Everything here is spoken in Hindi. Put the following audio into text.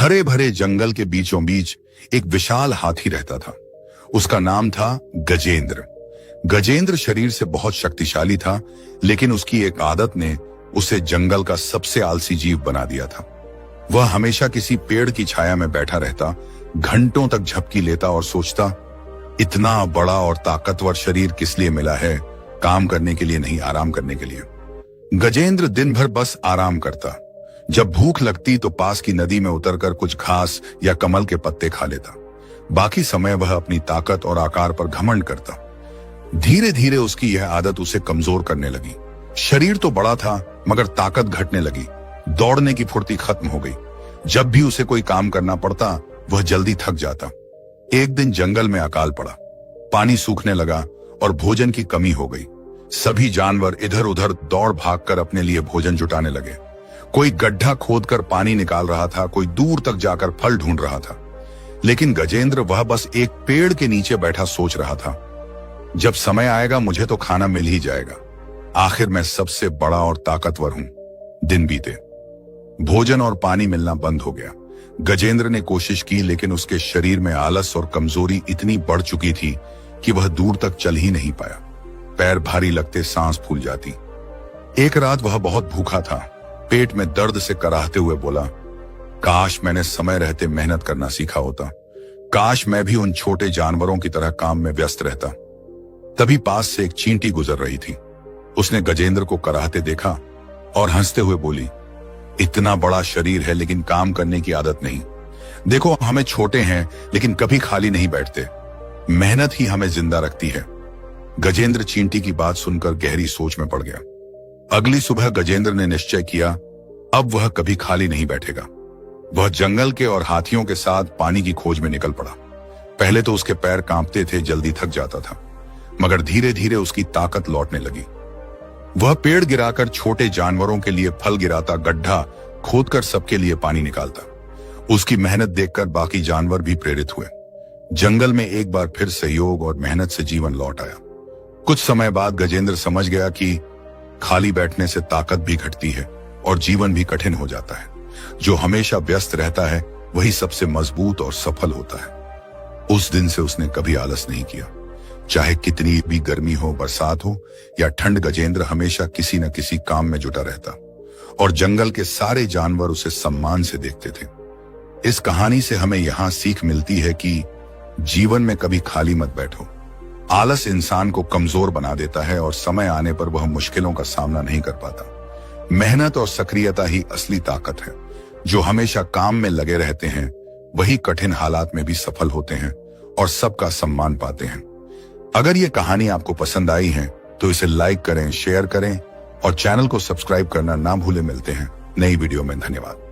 हरे भरे जंगल के बीचों बीच एक विशाल हाथी रहता था। उसका नाम था गजेंद्र। गजेंद्र शरीर से बहुत शक्तिशाली था, लेकिन उसकी एक आदत ने उसे जंगल का सबसे आलसी जीव बना दिया था। वह हमेशा किसी पेड़ की छाया में बैठा रहता, घंटों तक झपकी लेता और सोचता, इतना बड़ा और ताकतवर शरीर किस लिए मिला है? काम करने के लिए नहीं, आराम करने के लिए। गजेंद्र दिन भर बस आराम करता। जब भूख लगती तो पास की नदी में उतरकर कुछ घास या कमल के पत्ते खा लेता। बाकी समय वह अपनी ताकत और आकार पर घमंड करता। धीरे धीरे उसकी यह आदत उसे कमजोर करने लगी। शरीर तो बड़ा था, मगर ताकत घटने लगी। दौड़ने की फुर्ती खत्म हो गई। जब भी उसे कोई काम करना पड़ता, वह जल्दी थक जाता। एक दिन जंगल में अकाल पड़ा, पानी सूखने लगा और भोजन की कमी हो गई। सभी जानवर इधर उधर दौड़ भागकर अपने लिए भोजन जुटाने लगे। कोई गड्ढा खोदकर पानी निकाल रहा था, कोई दूर तक जाकर फल ढूंढ रहा था। लेकिन गजेंद्र वह बस एक पेड़ के नीचे बैठा सोच रहा था, जब समय आएगा मुझे तो खाना मिल ही जाएगा। आखिर मैं सबसे बड़ा और ताकतवर हूं। दिन बीते, भोजन और पानी मिलना बंद हो गया। गजेंद्र ने कोशिश की, लेकिन उसके शरीर में आलस और कमजोरी इतनी बढ़ चुकी थी कि वह दूर तक चल ही नहीं पाया। पैर भारी लगते, सांस फूल जाती। एक रात वह बहुत भूखा था। पेट में दर्द से कराहते हुए बोला, काश मैंने समय रहते मेहनत करना सीखा होता। काश मैं भी उन छोटे जानवरों की तरह काम में व्यस्त रहता। तभी पास से एक चींटी गुजर रही थी। उसने गजेंद्र को कराहते देखा और हंसते हुए बोली, इतना बड़ा शरीर है लेकिन काम करने की आदत नहीं। देखो, हमें छोटे हैं लेकिन कभी खाली नहीं बैठते। मेहनत ही हमें जिंदा रखती है। गजेंद्र चींटी की बात सुनकर गहरी सोच में पड़ गया। अगली सुबह गजेंद्र ने निश्चय किया, अब वह कभी खाली नहीं बैठेगा। वह जंगल के और हाथियों के साथ पानी की खोज में निकल पड़ा। पहले तो उसके पैर कांपते थे, जल्दी थक जाता था, मगर धीरे धीरे उसकी ताकत लौटने लगी। वह पेड़ गिराकर छोटे जानवरों के लिए फल गिराता, गड्ढा खोदकर सबके लिए पानी निकालता। उसकी मेहनत देखकर बाकी जानवर भी प्रेरित हुए। जंगल में एक बार फिर सहयोग और मेहनत से जीवन लौट आया। कुछ समय बाद गजेंद्र समझ गया कि खाली बैठने से ताकत भी घटती है और जीवन भी कठिन हो जाता है। जो हमेशा व्यस्त रहता है वही सबसे मजबूत और सफल होता है। उस दिन से उसने कभी आलस नहीं किया। चाहे कितनी भी गर्मी हो, बरसात हो या ठंड, गजेंद्र हमेशा किसी न किसी काम में जुटा रहता और जंगल के सारे जानवर उसे सम्मान से देखते थे। इस कहानी से हमें यहाँ सीख मिलती है कि जीवन में कभी खाली मत बैठो। आलस इंसान को कमजोर बना देता है और समय आने पर वह मुश्किलों का सामना नहीं कर पाता। मेहनत और सक्रियता ही असली ताकत है। जो हमेशा काम में लगे रहते हैं वही कठिन हालात में भी सफल होते हैं और सबका सम्मान पाते हैं। अगर ये कहानी आपको पसंद आई है तो इसे लाइक करें, शेयर करें और चैनल को सब्सक्राइब करना ना भूलें। मिलते हैं नई वीडियो में। धन्यवाद।